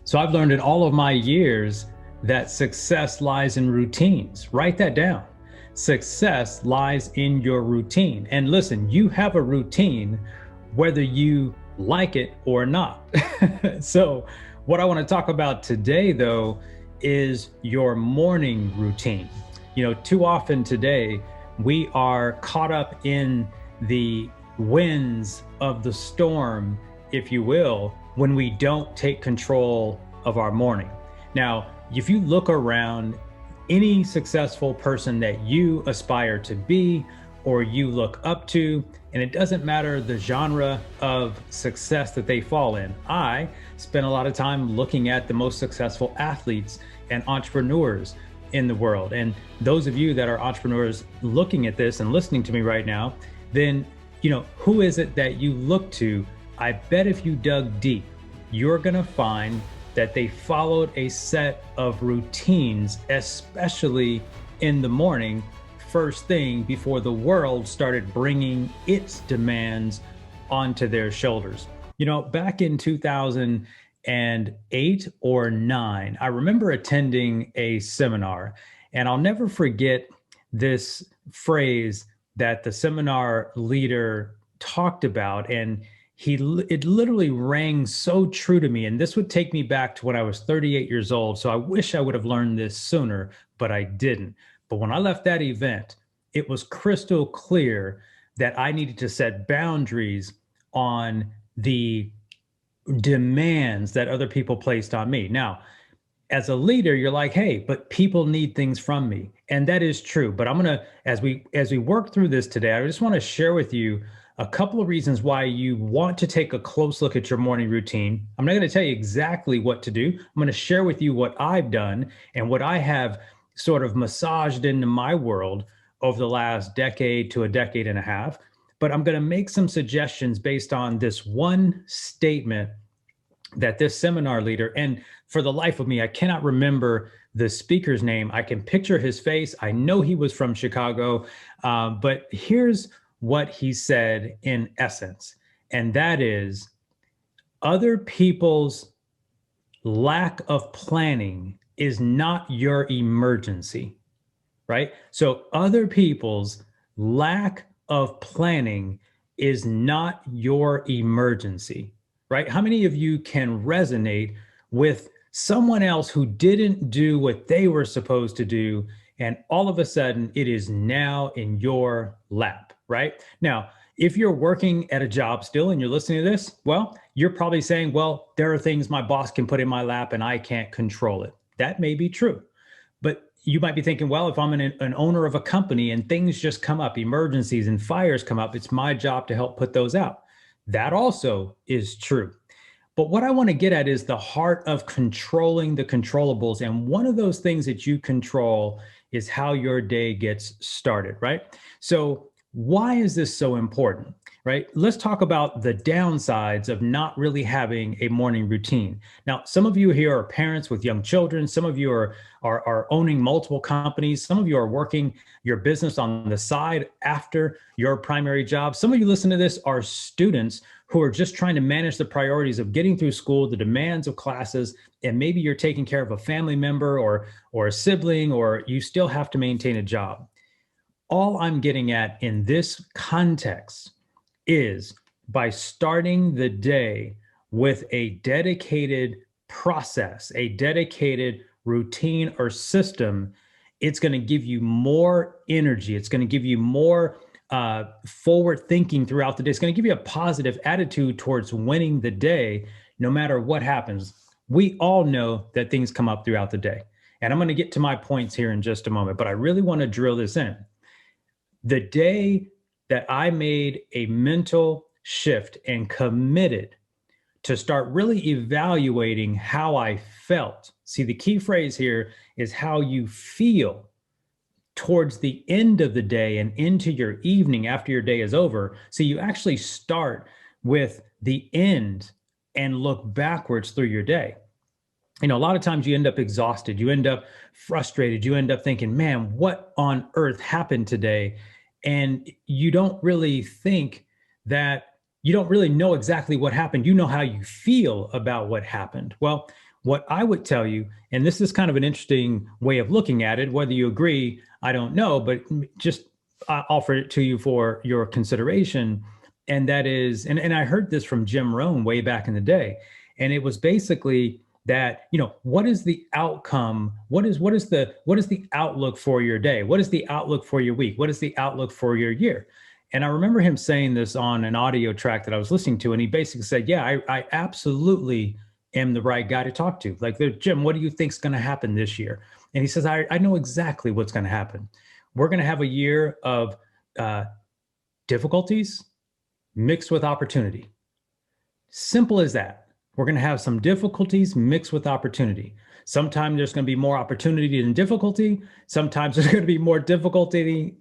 So I've learned in all of my years that success lies in routines. Write that down. Success lies in your routine. And listen, you have a routine whether you like it or not. So, what I want to talk about today, though, is your morning routine. Too often today, we are caught up in the winds of the storm, if you will, when we don't take control of our morning. Now, if you look around, any successful person that you aspire to be or you look up to, and it doesn't matter the genre of success that they fall in. I spend a lot of time looking at the most successful athletes and entrepreneurs in the world. And those of you that are entrepreneurs looking at this and listening to me right now, then, who is it that you look to? I bet if you dug deep, you're going to find that they followed a set of routines, especially in the morning, first thing before the world started bringing its demands onto their shoulders. Back in 2008 or 9, I remember attending a seminar, and I'll never forget this phrase that the seminar leader talked about, and it literally rang so true to me. And this would take me back to when I was 38 years old. So I wish I would have learned this sooner, but I didn't. But when I left that event, it was crystal clear that I needed to set boundaries on the demands that other people placed on me. Now, as a leader, you're like, hey, but people need things from me. And that is true. But I'm going to, as we work through this today, I just want to share with you a couple of reasons why you want to take a close look at your morning routine. I'm not going to tell you exactly what to do. I'm going to share with you what I've done and what I have sort of massaged into my world over the last decade to a decade and a half. But I'm going to make some suggestions based on this one statement that this seminar leader, and for the life of me, I cannot remember the speaker's name. I can picture his face. I know he was from Chicago, but here's what he said in essence, and that is, other people's lack of planning is not your emergency, right? So other people's lack of planning is not your emergency, right? How many of you can resonate with someone else who didn't do what they were supposed to do, and all of a sudden it is now in your lap, right? Now, if you're working at a job still and you're listening to this, well, you're probably saying, well, there are things my boss can put in my lap and I can't control it. That may be true. But you might be thinking, well, if I'm an owner of a company and things just come up, emergencies and fires come up, it's my job to help put those out. That also is true. But what I want to get at is the heart of controlling the controllables. And one of those things that you control is how your day gets started, right? So why is this so important, right? Let's talk about the downsides of not really having a morning routine. Now, some of you here are parents with young children. Some of you are owning multiple companies. Some of you are working your business on the side after your primary job. Some of you listen to this are students who are just trying to manage the priorities of getting through school, the demands of classes, and maybe you're taking care of a family member or a sibling, or you still have to maintain a job. All I'm getting at in this context is by starting the day with a dedicated process, a dedicated routine or system, it's going to give you more energy. It's going to give you more forward thinking throughout the day. It's going to give you a positive attitude towards winning the day, no matter what happens. We all know that things come up throughout the day. And I'm going to get to my points here in just a moment, but I really want to drill this in. The day that I made a mental shift and committed to start really evaluating how I felt. See, the key phrase here is how you feel towards the end of the day and into your evening after your day is over. So you actually start with the end and look backwards through your day. A lot of times you end up exhausted, you end up frustrated, you end up thinking, man, what on earth happened today? And you don't really think that, you don't really know exactly what happened. You know how you feel about what happened. Well, what I would tell you, and this is kind of an interesting way of looking at it, whether you agree, I don't know, but just offer it to you for your consideration. And that is, and I heard this from Jim Rohn way back in the day. And it was basically that, what is the outcome? What is the outlook for your day? What is the outlook for your week? What is the outlook for your year? And I remember him saying this on an audio track that I was listening to. And he basically said, yeah, I absolutely am the right guy to talk to. Like, Jim, what do you think's going to happen this year? And he says, I know exactly what's going to happen. We're going to have a year of difficulties mixed with opportunity. Simple as that. We're going to have some difficulties mixed with opportunity. Sometimes there's going to be more opportunity than difficulty. Sometimes there's going to be more difficulty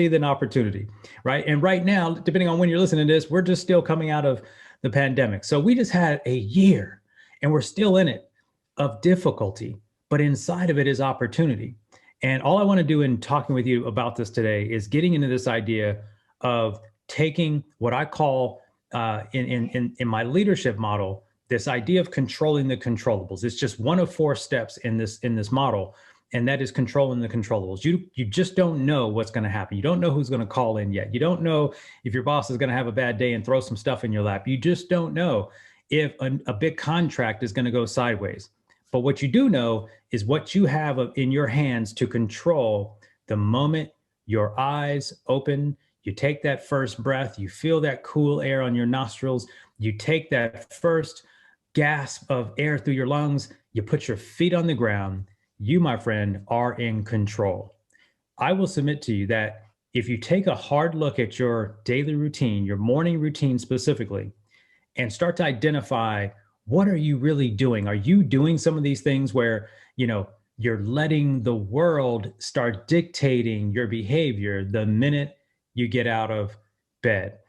than opportunity, right? And right now, depending on when you're listening to this, we're just still coming out of the pandemic. So we just had a year, and we're still in it, of difficulty, but inside of it is opportunity. And all I want to do in talking with you about this today is getting into this idea of taking what I call in my leadership model, this idea of controlling the controllables. It's just one of 4 steps in this model, and that is controlling the controllables. You just don't know what's going to happen. You don't know who's going to call in yet. You don't know if your boss is going to have a bad day and throw some stuff in your lap. You just don't know if a big contract is going to go sideways. But what you do know is what you have in your hands to control the moment your eyes open. You take that first breath, you feel that cool air on your nostrils, you take that first gasp of air through your lungs, you put your feet on the ground. You, my friend, are in control. I will submit to you that if you take a hard look at your daily routine, your morning routine specifically, and start to identify, what are you really doing? Are you doing some of these things where, you're letting the world start dictating your behavior the minute you get out of bed?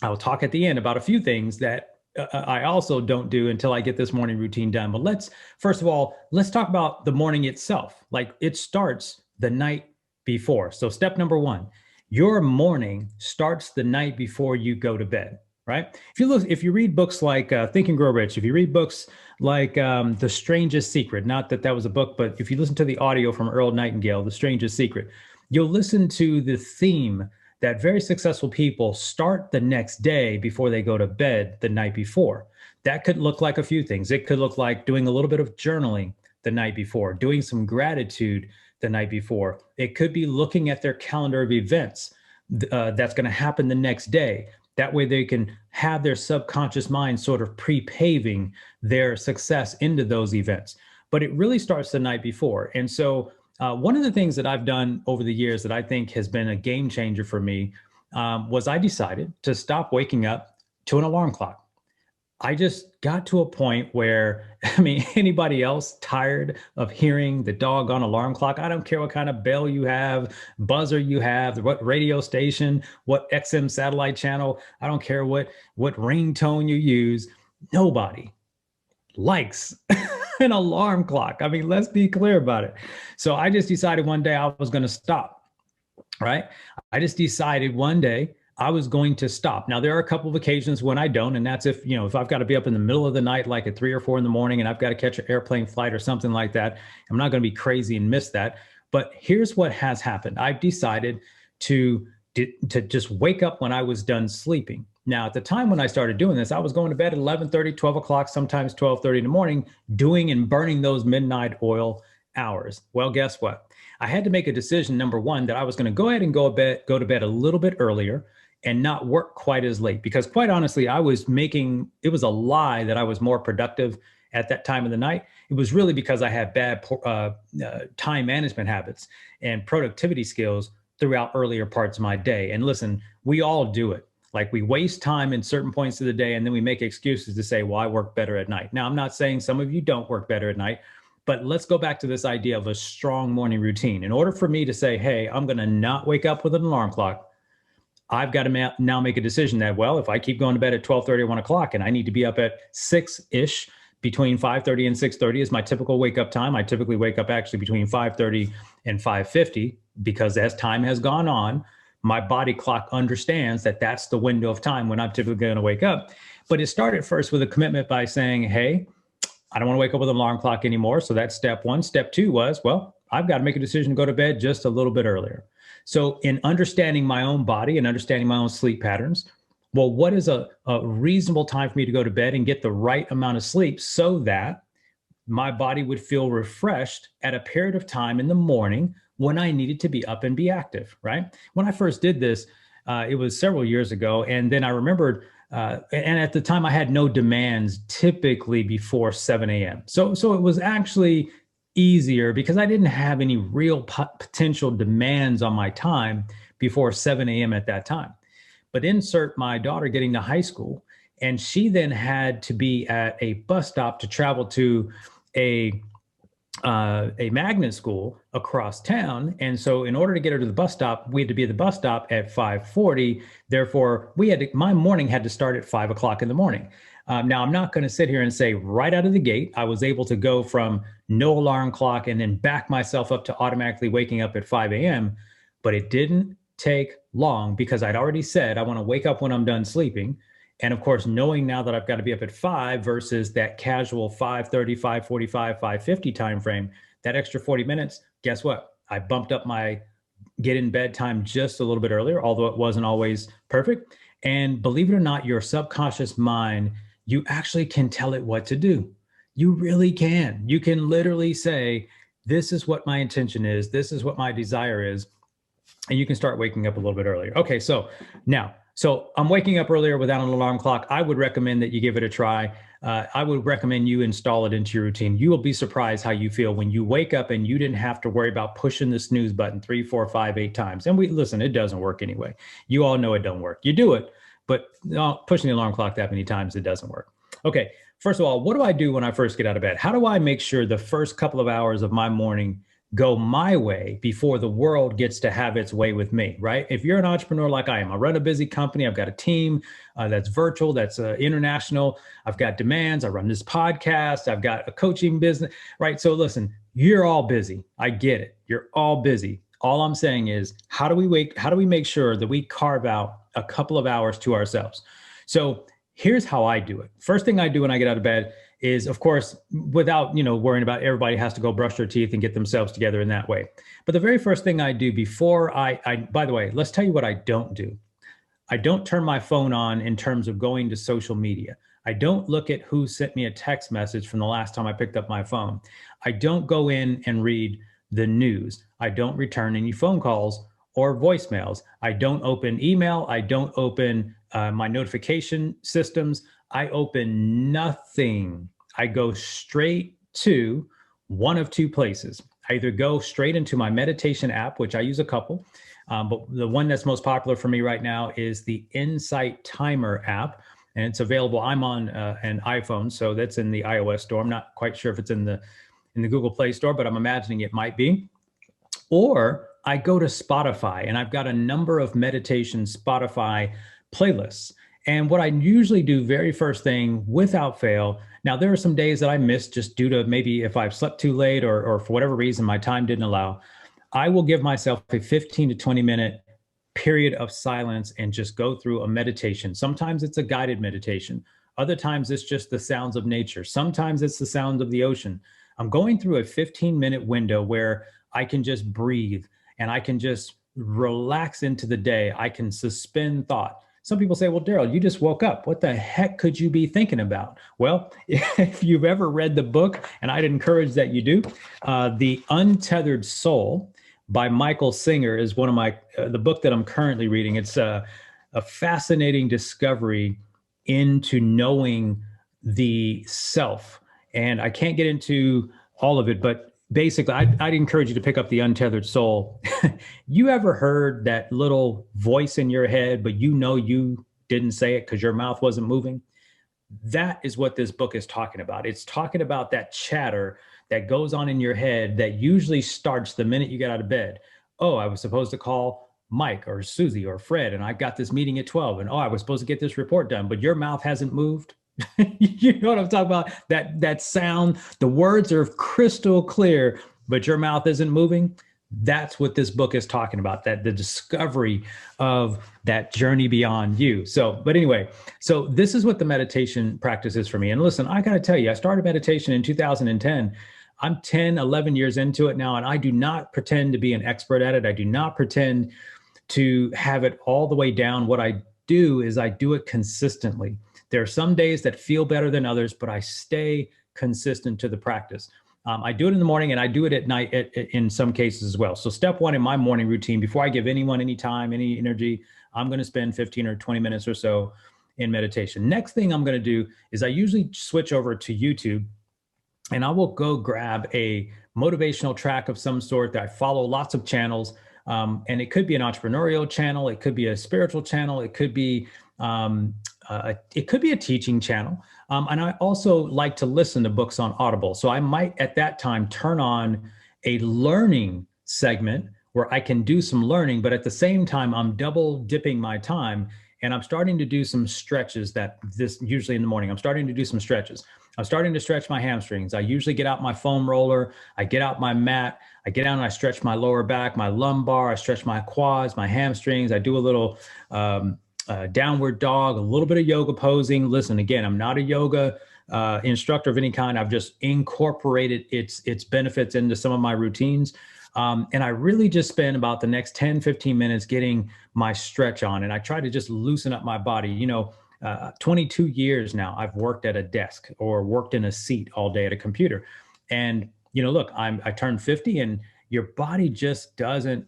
I'll talk at the end about a few things that I also don't do until I get this morning routine done. But first of all, let's talk about the morning itself. Like, it starts the night before. So step number 1, your morning starts the night before you go to bed, right? If you read books like Think and Grow Rich, if you read books like The Strangest Secret, not that that was a book, but if you listen to the audio from Earl Nightingale, The Strangest Secret, you'll listen to the theme that very successful people start the next day before they go to bed the night before. That could look like a few things. It could look like doing a little bit of journaling the night before, doing some gratitude the night before. It could be looking at their calendar of events that's going to happen the next day. That way they can have their subconscious mind sort of pre-paving their success into those events. But it really starts the night before. And so one of the things that I've done over the years that I think has been a game changer for me was I decided to stop waking up to an alarm clock. I just got to a point where, anybody else tired of hearing the doggone alarm clock? I don't care what kind of bell you have, buzzer you have, what radio station, what XM satellite channel. I don't care what ringtone you use. Nobody likes an alarm clock. Let's be clear about it. So I just decided one day I was going to stop, right? I just decided one day I was going to stop. Now, there are a couple of occasions when I don't, and that's if I've got to be up in the middle of the night, like at 3 or 4 in the morning, and I've got to catch an airplane flight or something like that. I'm not going to be crazy and miss that. But here's what has happened. I've decided to just wake up when I was done sleeping. Now, at the time when I started doing this, I was going to bed at 11:30, 12 o'clock, sometimes 12:30 in the morning, doing and burning those midnight oil hours. Well, guess what? I had to make a decision, number 1, that I was going to go ahead and go to bed a little bit earlier and not work quite as late, because quite honestly, it was a lie that I was more productive at that time of the night. It was really because I had bad time management habits and productivity skills throughout earlier parts of my day. And listen, we all do it. Like, we waste time in certain points of the day, and then we make excuses to say, well, I work better at night. Now, I'm not saying some of you don't work better at night, but let's go back to this idea of a strong morning routine. In order for me to say, hey, I'm going to not wake up with an alarm clock, I've got to now make a decision that, well, if I keep going to bed at 12:30 or 1 o'clock and I need to be up at 6-ish, between 5:30 and 6:30 is my typical wake up time. I typically wake up actually between 5:30 and 5:50, because as time has gone on, my body clock understands that that's the window of time when I'm typically going to wake up. But it started first with a commitment by saying, hey, I don't want to wake up with an alarm clock anymore. So that's step one. Step two was, well, I've got to make a decision to go to bed just a little bit earlier. So in understanding my own body and understanding my own sleep patterns, well, what is a reasonable time for me to go to bed and get the right amount of sleep so that my body would feel refreshed at a period of time in the morning when I needed to be up and be active, right? When I first did this, it was several years ago. And then I remembered, and at the time I had no demands typically before 7 a.m. So it was actually easier because I didn't have any real potential demands on my time before 7 a.m. at that time. But insert my daughter getting to high school, and she then had to be at a bus stop to travel to a magnet school across town. And so in order to get her to the bus stop, we had to be at the bus stop at 5:40. Therefore, my morning had to start at 5 o'clock in the morning. Now, I'm not going to sit here and say right out of the gate, I was able to go from no alarm clock and then back myself up to automatically waking up at 5 a.m. But it didn't take long because I'd already said I want to wake up when I'm done sleeping. And of course, knowing now that I've got to be up at 5 versus that casual 5:30, 5:45, 5:50 timeframe, that extra 40 minutes, guess what? I bumped up my get in bed time just a little bit earlier, although it wasn't always perfect. And believe it or not, your subconscious mind, you actually can tell it what to do. You really can. You can literally say, this is what my intention is. This is what my desire is. And you can start waking up a little bit earlier. Okay, so I'm waking up earlier without an alarm clock. I would recommend that you give it a try. I would recommend you install it into your routine. You will be surprised how you feel when you wake up and you didn't have to worry about pushing the snooze button 3, 4, 5, 8 times. And listen, it doesn't work anyway. You all know it don't work. You do it, but pushing the alarm clock that many times, it doesn't work. Okay, first of all, what do I do when I first get out of bed? How do I make sure the first couple of hours of my morning go my way before the world gets to have its way with me, right? If you're an entrepreneur like I am, I run a busy company. I've got a team that's virtual, that's international. I've got demands. I run this podcast. I've got a coaching business, right? So listen, you're all busy. I get it. You're all busy. All I'm saying is, how do we make sure that we carve out a couple of hours to ourselves? So here's how I do it. First thing I do when I get out of bed is, of course, without worrying about everybody has to go brush their teeth and get themselves together in that way. But the very first thing I do before by the way, let's tell you what I don't do. I don't turn my phone on in terms of going to social media. I don't look at who sent me a text message from the last time I picked up my phone. I don't go in and read the news. I don't return any phone calls or voicemails. I don't open email. I don't open my notification systems. I open nothing. I go straight to one of two places. I either go straight into my meditation app, which I use a couple, but the one that's most popular for me right now is the Insight Timer app, and it's available. I'm on an iPhone, so that's in the iOS store. I'm not quite sure if it's in the Google Play Store, but I'm imagining it might be. Or I go to Spotify, and I've got a number of meditation Spotify playlists. And what I usually do very first thing without fail, now there are some days that I miss just due to maybe if I've slept too late or for whatever reason my time didn't allow, I will give myself a 15 to 20 minute period of silence and just go through a meditation. Sometimes it's a guided meditation. Other times it's just the sounds of nature. Sometimes it's the sound of the ocean. I'm going through a 15-minute window where I can just breathe and I can just relax into the day. I can suspend thought. Some people say, well, Darrell, you just woke up. What the heck could you be thinking about? Well, if you've ever read the book, and I'd encourage that you do, The Untethered Soul by Michael Singer is one of the book that I'm currently reading. It's a fascinating discovery into knowing the self. And I can't get into all of it, but basically, I'd encourage you to pick up The Untethered Soul. You ever heard that little voice in your head, but you didn't say it because your mouth wasn't moving? That is what this book is talking about. It's talking about that chatter that goes on in your head that usually starts the minute you get out of bed. Oh, I was supposed to call Mike or Susie or Fred, and I got this meeting at 12. And I was supposed to get this report done, but your mouth hasn't moved. You know what I'm talking about? That sound, the words are crystal clear, but your mouth isn't moving. That's what this book is talking about, that the discovery of that journey beyond you. So, but anyway, so this is what the meditation practice is for me. And listen, I got to tell you, I started meditation in 2010. I'm 10, 11 years into it now, and I do not pretend to be an expert at it. I do not pretend to have it all the way down. What I do is I do it consistently. There are some days that feel better than others, but I stay consistent to the practice. I do it in the morning and I do it at night in some cases as well. So step one in my morning routine, before I give anyone any time, any energy, I'm going to spend 15 or 20 minutes or so in meditation. Next thing I'm going to do is I usually switch over to YouTube, and I will go grab a motivational track of some sort. That I follow lots of channels. And it could be an entrepreneurial channel. It could be a spiritual channel. It could be a teaching channel. And I also like to listen to books on Audible. So I might at that time turn on a learning segment where I can do some learning, but at the same time, I'm double dipping my time, and I'm starting to do some stretches usually in the morning. I'm starting to do some stretches. I'm starting to stretch my hamstrings. I usually get out my foam roller. I get out my mat. I get out and I stretch my lower back, my lumbar. I stretch my quads, my hamstrings. I do a little downward dog, a little bit of yoga posing. Listen, again, I'm not a yoga instructor of any kind. I've just incorporated its benefits into some of my routines. And I really just spend about the next 10, 15 minutes getting my stretch on. And I try to just loosen up my body. 22 years now, I've worked at a desk or worked in a seat all day at a computer. And, look, I turned 50, and your body just doesn't,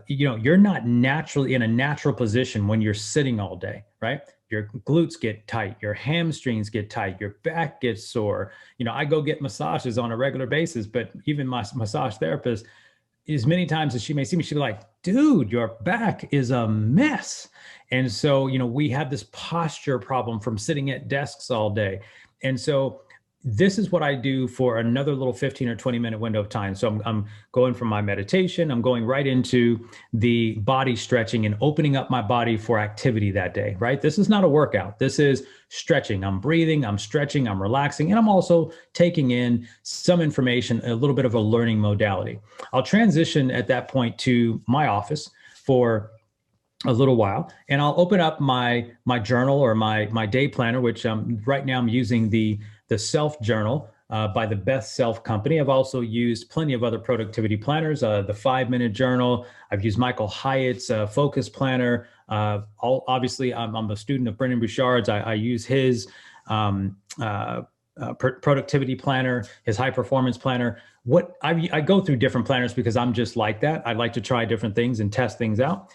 you're not naturally in a natural position when you're sitting all day, right? Your glutes get tight, your hamstrings get tight, your back gets sore. I go get massages on a regular basis, but even my massage therapist, as many times as she may see me, she'll be like, dude, your back is a mess. And so, we have this posture problem from sitting at desks all day. And so this is what I do for another little 15 or 20 minute window of time. So I'm going from my meditation, I'm going right into the body stretching and opening up my body for activity that day, right? This is not a workout. This is stretching. I'm breathing, I'm stretching, I'm relaxing, and I'm also taking in some information, a little bit of a learning modality. I'll transition at that point to my office for a little while, and I'll open up my journal or my day planner, which right now I'm using the Self Journal by the Best Self Company. I've also used plenty of other productivity planners, the 5-minute journal. I've used Michael Hyatt's focus planner. Obviously, I'm a student of Brendon Bouchard's. I use his productivity planner, his high performance planner. I go through different planners because I'm just like that. I like to try different things and test things out.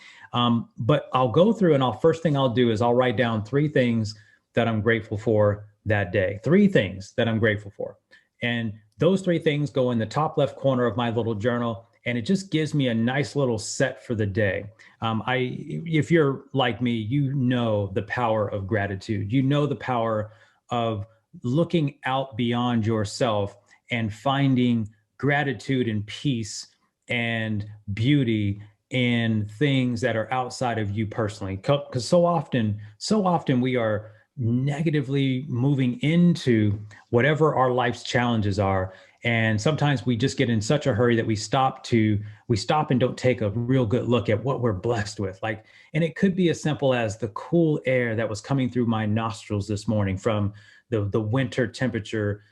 But I'll go through, and first thing I'll do is I'll write down 3 things that I'm grateful for that day. 3 things that I'm grateful for. And those 3 things go in the top left corner of my little journal, and it just gives me a nice little set for the day. If you're like me, you know the power of gratitude. You know the power of looking out beyond yourself and finding gratitude and peace and beauty in things that are outside of you personally. Because so often we are negatively moving into whatever our life's challenges are. And sometimes we just get in such a hurry that we stop and don't take a real good look at what we're blessed with. And it could be as simple as the cool air that was coming through my nostrils this morning from the winter temperature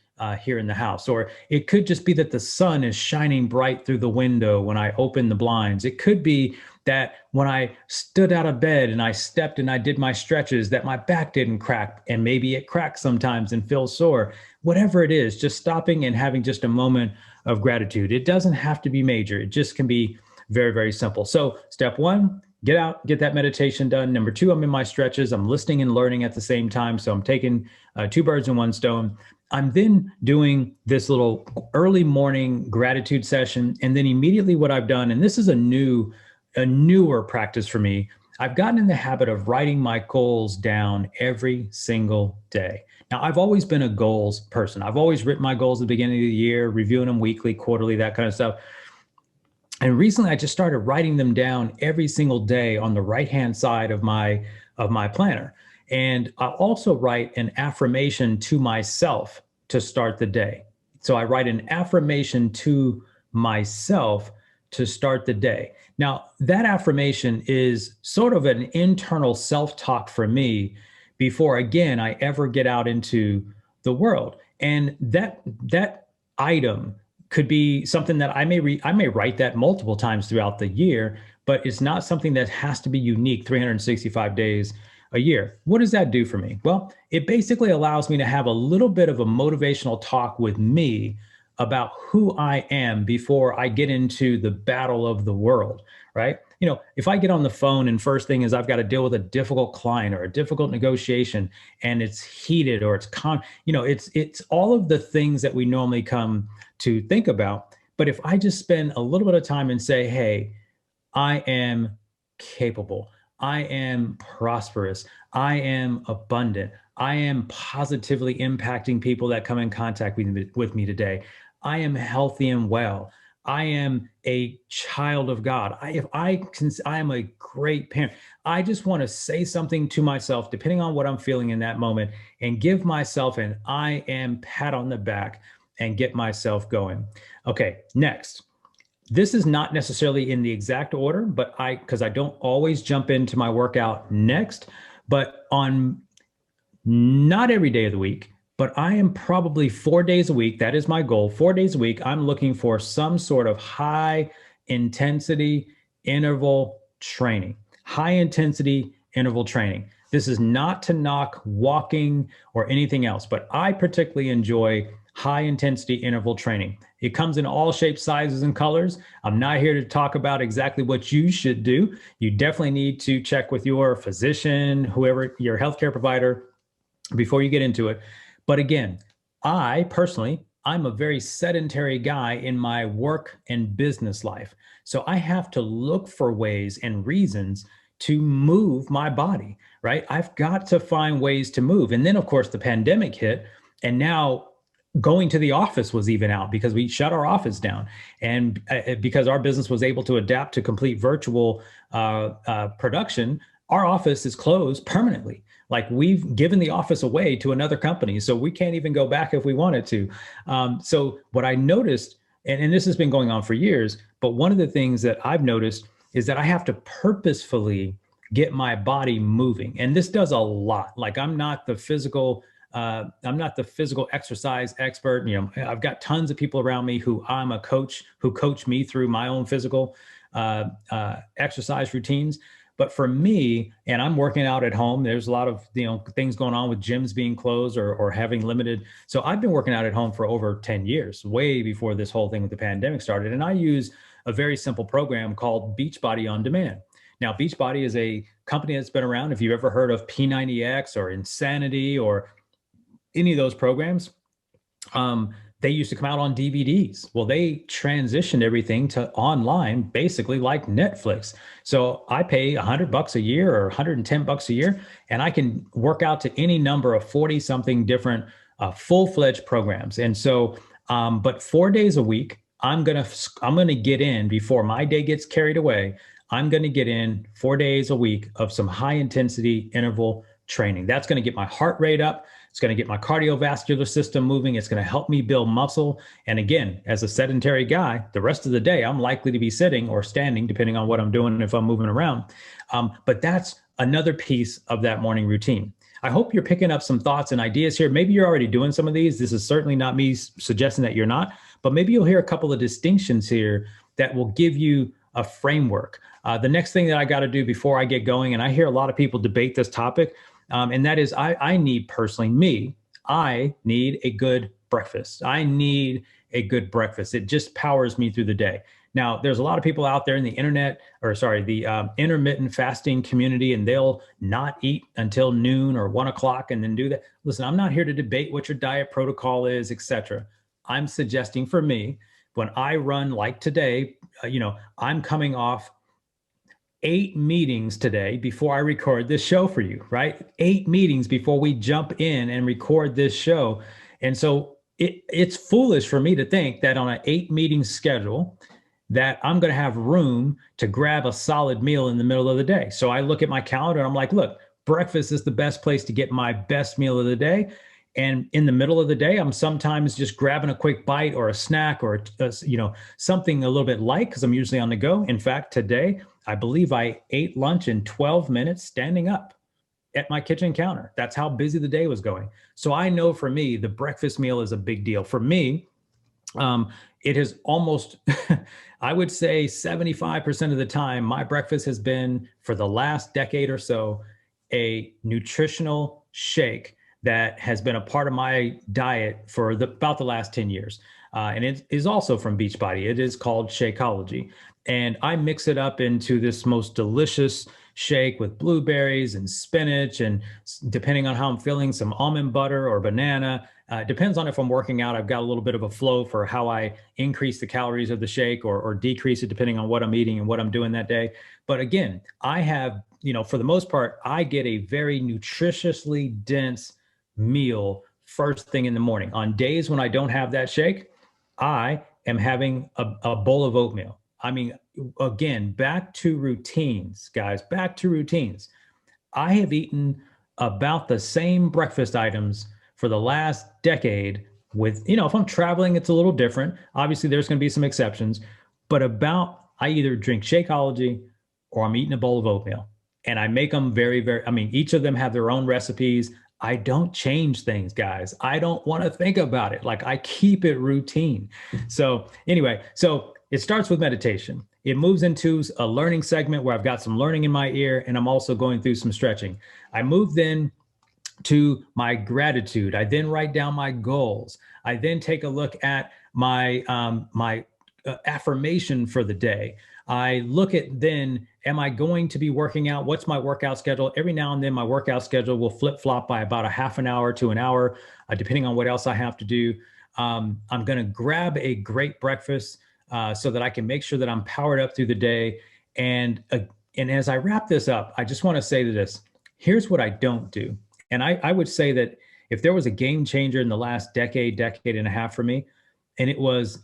here in the house. Or it could just be that the sun is shining bright through the window when I open the blinds. It could be that when I stood out of bed and I stepped and I did my stretches, that my back didn't crack, and maybe it cracks sometimes and feels sore. Whatever it is, just stopping and having just a moment of gratitude. It doesn't have to be major. It just can be very, very simple. So step 1, get out, get that meditation done. Number 2, I'm in my stretches. I'm listening and learning at the same time. So I'm taking 2 birds in 1 stone. I'm then doing this little early morning gratitude session. And then immediately what I've done, and this is a newer practice for me, I've gotten in the habit of writing my goals down every single day. Now, I've always been a goals person. I've always written my goals at the beginning of the year, reviewing them weekly, quarterly, that kind of stuff. And recently I just started writing them down every single day on the right-hand side of my planner. And I also write an affirmation to myself to start the day. So I write an affirmation to myself to start the day. Now, that affirmation is sort of an internal self-talk for me before, again, I ever get out into the world. And that item could be something that I may write that multiple times throughout the year, but it's not something that has to be unique 365 days a year. What does that do for me? Well, it basically allows me to have a little bit of a motivational talk with me about who I am before I get into the battle of the world, right? If I get on the phone and first thing is I've got to deal with a difficult client or a difficult negotiation and it's heated or it's all of the things that we normally come to think about. But if I just spend a little bit of time and say, hey, I am capable, I am prosperous, I am abundant, I am positively impacting people that come in contact with me today, I am healthy and well, I am a child of God, I am a great parent. I just want to say something to myself, depending on what I'm feeling in that moment, and give myself an I am pat on the back and get myself going. Okay, next. This is not necessarily in the exact order, but because I don't always jump into my workout next, but on not every day of the week, but I am probably 4 days a week. That is my goal. 4 days a week, I'm looking for some sort of high intensity interval training. High intensity interval training. This is not to knock walking or anything else, but I particularly enjoy high intensity interval training. It comes in all shapes, sizes, and colors. I'm not here to talk about exactly what you should do. You definitely need to check with your physician, whoever, your healthcare provider, before you get into it. But again, I'm a very sedentary guy in my work and business life. So I have to look for ways and reasons to move my body, right? I've got to find ways to move. And then, of course, the pandemic hit, and now going to the office was even out because we shut our office down. And because our business was able to adapt to complete virtual production, our office is closed permanently. Like, we've given the office away to another company, so we can't even go back if we wanted to. So what I noticed, and this has been going on for years, but one of the things that I've noticed is that I have to purposefully get my body moving. And this does a lot. Like, I'm not the physical exercise expert. I've got tons of people around me who I'm a coach, who coach me through my own physical exercise routines. But for me, and I'm working out at home, there's a lot of things going on with gyms being closed or having limited. So I've been working out at home for over 10 years, way before this whole thing with the pandemic started. And I use a very simple program called Beachbody On Demand. Now, Beachbody is a company that's been around. If you've ever heard of P90X or Insanity or any of those programs, they used to come out on DVDs. Well, they transitioned everything to online, basically like Netflix. So I pay $100 a year or $110 a year, and I can work out to any number of 40 something different full-fledged programs. And so, but 4 days a week, I'm gonna get in before my day gets carried away. I'm gonna get in 4 days a week of some high intensity interval training. That's gonna get my heart rate up. It's going to get my cardiovascular system moving. It's going to help me build muscle. And again, as a sedentary guy, the rest of the day, I'm likely to be sitting or standing, depending on what I'm doing, if I'm moving around. But that's another piece of that morning routine. I hope you're picking up some thoughts and ideas here. Maybe you're already doing some of these. This is certainly not me suggesting that you're not, but maybe you'll hear a couple of distinctions here that will give you a framework. The next thing that I got to do before I get going, and I hear a lot of people debate this topic, and that is I need a good breakfast. I need a good breakfast. It just powers me through the day. Now, there's a lot of people out there in the intermittent fasting community, and they'll not eat until noon or 1 o'clock and then do that. Listen, I'm not here to debate what your diet protocol is, etc. I'm suggesting, for me, when I run like today, I'm coming off 8 meetings today before I record this show for you, right? 8 meetings before we jump in and record this show. And so it's foolish for me to think that on an 8 meeting schedule that I'm going to have room to grab a solid meal in the middle of the day. So I look at my calendar and I'm like, look, breakfast is the best place to get my best meal of the day. And in the middle of the day, I'm sometimes just grabbing a quick bite or a snack or something a little bit light because I'm usually on the go. In fact, today I believe I ate lunch in 12 minutes standing up at my kitchen counter. That's how busy the day was going. So I know for me, the breakfast meal is a big deal. For me, it has almost, I would say 75% of the time, my breakfast has been for the last decade or so, a nutritional shake that has been a part of my diet for about the last 10 years. And it is also from Beachbody. It is called Shakeology. And I mix it up into this most delicious shake with blueberries and spinach, and depending on how I'm feeling, some almond butter or banana. It depends on if I'm working out. I've got a little bit of a flow for how I increase the calories of the shake or decrease it depending on what I'm eating and what I'm doing that day. But again, I have, for the most part, I get a very nutritiously dense meal first thing in the morning. On days when I don't have that shake, I am having a bowl of oatmeal. I mean, again, back to routines, guys, back to routines. I have eaten about the same breakfast items for the last decade with, if I'm traveling, it's a little different. Obviously, there's going to be some exceptions, but I either drink Shakeology or I'm eating a bowl of oatmeal. And I make them very, very, each of them have their own recipes. I don't change things, guys. I don't want to think about it. Like, I keep it routine. So anyway, it starts with meditation. It moves into a learning segment where I've got some learning in my ear, and I'm also going through some stretching. I move then to my gratitude. I then write down my goals. I then take a look at my affirmation for the day. I look at then, am I going to be working out? What's my workout schedule? Every now and then my workout schedule will flip flop by about a half an hour to an hour, depending on what else I have to do. I'm going to grab a great breakfast so that I can make sure that I'm powered up through the day. And as I wrap this up, I just want to say this. Here's what I don't do. And I would say that if there was a game changer in the last decade and a half for me, and it was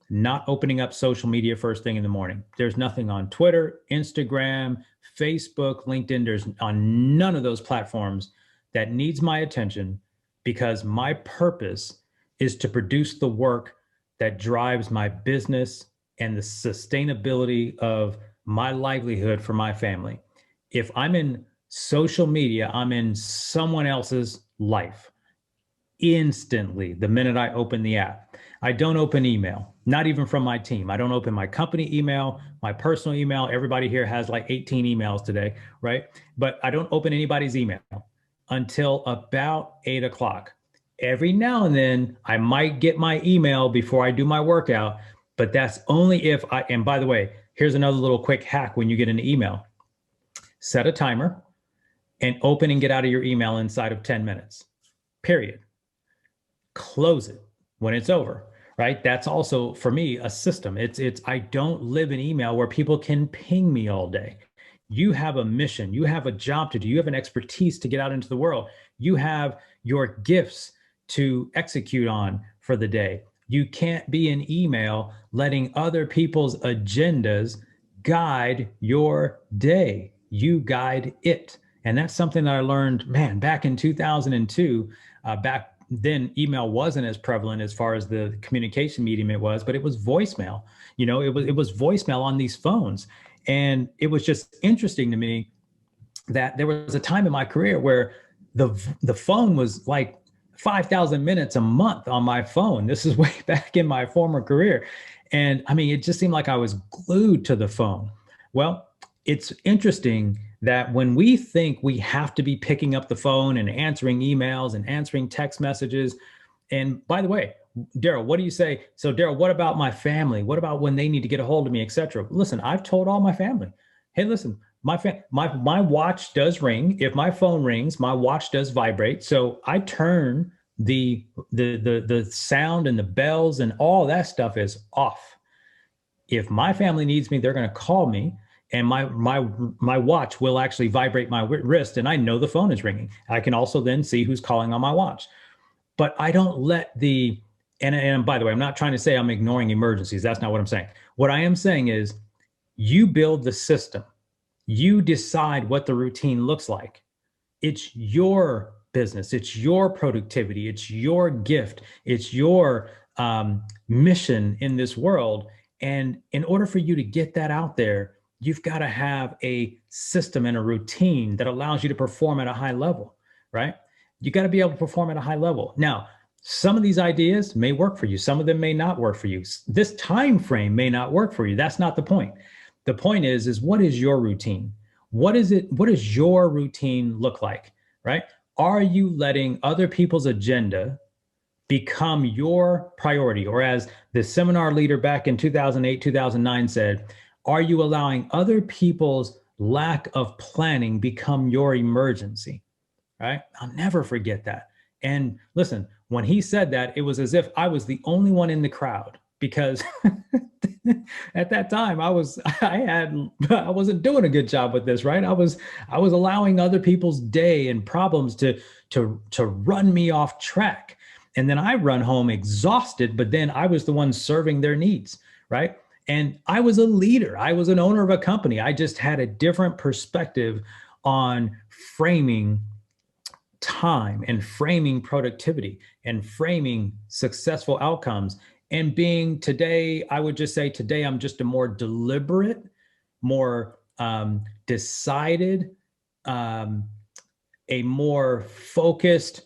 not opening up social media first thing in the morning. There's nothing on Twitter, Instagram, Facebook, LinkedIn. There's on none of those platforms that needs my attention, because my purpose is to produce the work that drives my business and the sustainability of my livelihood for my family. If I'm in social media, I'm in someone else's life instantly the minute I open the app. I don't open email, not even from my team. I don't open my company email, my personal email. Everybody here has like 18 emails today, right? But I don't open anybody's email until about 8 o'clock. Every now and then I might get my email before I do my workout, but that's only if and by the way, here's another little quick hack when you get an email. Set a timer and open and get out of your email inside of 10 minutes, period. Close it when it's over, right? That's also, for me, a system. I don't live in email where people can ping me all day. You have a mission, you have a job to do, you have an expertise to get out into the world. You have your gifts to execute on for the day. You can't be in email letting other people's agendas guide your day. You guide it. And that's something that I learned, back in 2002. Back then, email wasn't as prevalent as far as the communication medium it was, but it was voicemail. It was voicemail on these phones. And it was just interesting to me that there was a time in my career where the phone was like 5,000 minutes a month on my phone. This is way back in my former career. And it just seemed like I was glued to the phone. Well, it's interesting that when we think we have to be picking up the phone and answering emails and answering text messages, and by the way, Darrell, what do you say? So Darrell, what about my family? What about when they need to get a hold of me, et cetera? Listen, I've told all my family, hey, listen, my watch does ring. If my phone rings, my watch does vibrate. So I turn the sound and the bells and all that stuff is off. If my family needs me, they're going to call me. And my watch will actually vibrate my wrist, and I know the phone is ringing. I can also then see who's calling on my watch. But I don't let and by the way, I'm not trying to say I'm ignoring emergencies. That's not what I'm saying. What I am saying is you build the system. You decide what the routine looks like. It's your business. It's your productivity. It's your gift. It's your mission in this world. And in order for you to get that out there, you've got to have a system and a routine that allows you to perform at a high level, right? You got to be able to perform at a high level. Now, some of these ideas may work for you. Some of them may not work for you. This time frame may not work for you. That's not the point. The point is what is your routine? What is it? What does your routine look like, right? Are you letting other people's agenda become your priority? Or as the seminar leader back in 2008, 2009 said, are you allowing other people's lack of planning become your emergency, right? I'll never forget that. And listen, when he said that, it was as if I was the only one in the crowd, because at that time I wasn't doing a good job with this, right? I was allowing other people's day and problems to run me off track. And then I run home exhausted, but then I was the one serving their needs, right? And I was a leader. I was an owner of a company. I just had a different perspective on framing time and framing productivity and framing successful outcomes. And being today, I would just say today, I'm just a more deliberate, more decided, a more focused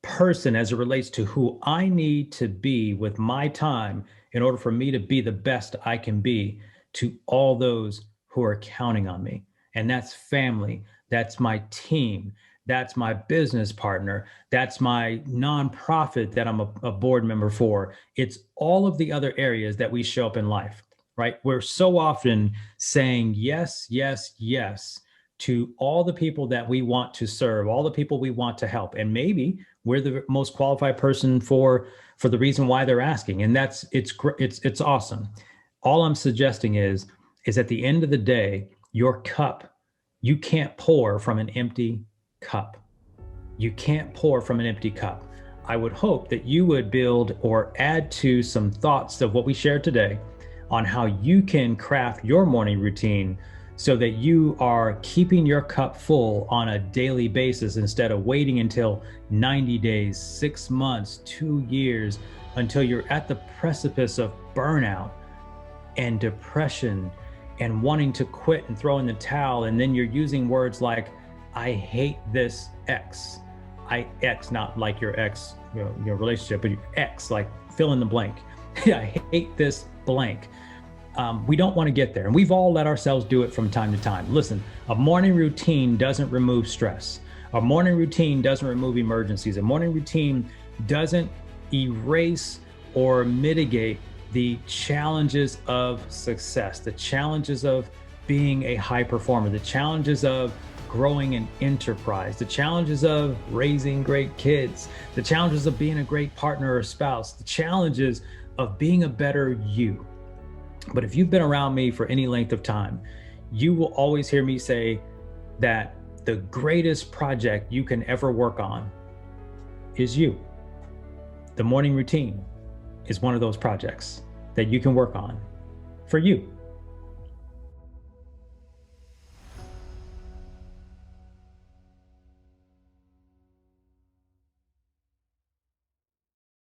person as it relates to who I need to be with my time in order for me to be the best I can be to all those who are counting on me. And that's family. That's my team. That's my business partner. That's my nonprofit that I'm a board member for. It's all of the other areas that we show up in life, right? We're so often saying yes, yes, yes to all the people that we want to serve, all the people we want to help. And maybe we're the most qualified person for the reason why they're asking. And it's awesome. All I'm suggesting is at the end of the day, your cup, you can't pour from an empty cup. You can't pour from an empty cup. I would hope that you would build or add to some thoughts of what we shared today on how you can craft your morning routine so that you are keeping your cup full on a daily basis instead of waiting until 90 days, 6 months, 2 years, until you're at the precipice of burnout and depression and wanting to quit and throw in the towel. And then you're using words like, I hate this X. X, not like your ex, your relationship, but your X, like fill in the blank. I hate this blank. We don't want to get there. And we've all let ourselves do it from time to time. Listen, a morning routine doesn't remove stress. A morning routine doesn't remove emergencies. A morning routine doesn't erase or mitigate the challenges of success, the challenges of being a high performer, the challenges of growing an enterprise, the challenges of raising great kids, the challenges of being a great partner or spouse, the challenges of being a better you. But if you've been around me for any length of time, you will always hear me say that the greatest project you can ever work on is you. The morning routine is one of those projects that you can work on for you.